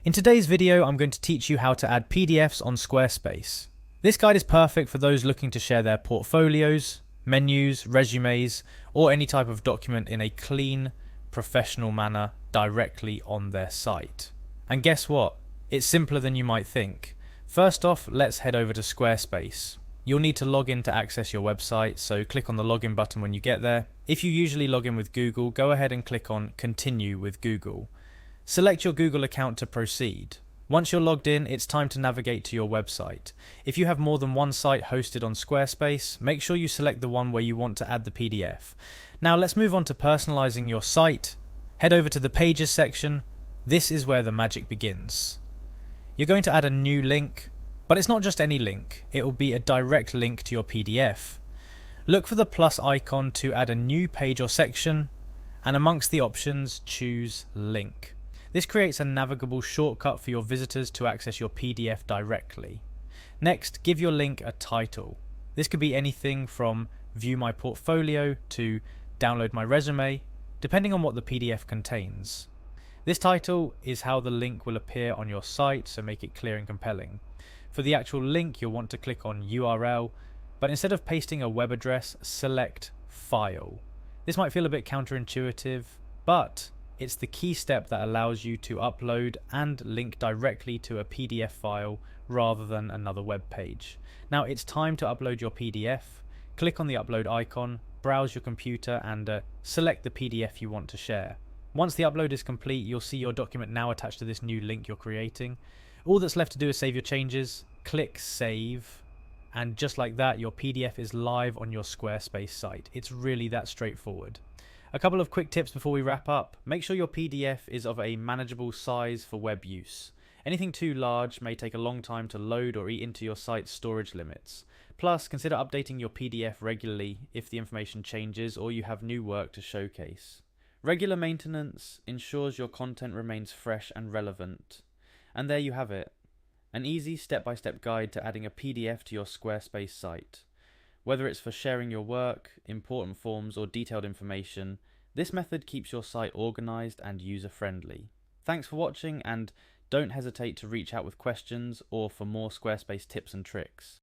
In today's video, I'm going to teach you how to add PDFs on Squarespace. This guide is perfect for those looking to share their portfolios, menus, resumes, or any type of document in a clean, professional manner directly on their site. And guess what? It's simpler than you might think. First off, let's head over to Squarespace. You'll need to log in to access your website, so click on the login button when you get there. If you usually log in with Google, go ahead and click on Continue with Google. Select your Google account to proceed. Once you're logged in, it's time to navigate to your website. If you have more than one site hosted on Squarespace, make sure you select the one where you want to add the PDF. Now let's move on to personalizing your site. Head over to the Pages section. This is where the magic begins. You're going to add a new link, but it's not just any link. It will be a direct link to your PDF. Look for the plus icon to add a new page or section, and amongst the options, choose Link. This creates a navigable shortcut for your visitors to access your PDF directly. Next, give your link a title. This could be anything from View my portfolio to Download my resume, depending on what the PDF contains. This title is how the link will appear on your site, so make it clear and compelling. For the actual link, you'll want to click on URL, but instead of pasting a web address, select File. This might feel a bit counterintuitive, but it's the key step that allows you to upload and link directly to a PDF file rather than another web page. Now it's time to upload your PDF. Click on the upload icon, browse your computer and select the PDF you want to share. Once the upload is complete, you'll see your document now attached to this new link you're creating. All that's left to do is save your changes, click Save, and just like that, your PDF is live on your Squarespace site. It's really that straightforward. A couple of quick tips before we wrap up. Make sure your PDF is of a manageable size for web use. Anything too large may take a long time to load or eat into your site's storage limits. Plus, consider updating your PDF regularly if the information changes or you have new work to showcase. Regular maintenance ensures your content remains fresh and relevant. And there you have it. An easy step-by-step guide to adding a PDF to your Squarespace site. Whether it's for sharing your work, important forms, or detailed information, this method keeps your site organized and user-friendly. Thanks for watching, and don't hesitate to reach out with questions or for more Squarespace tips and tricks.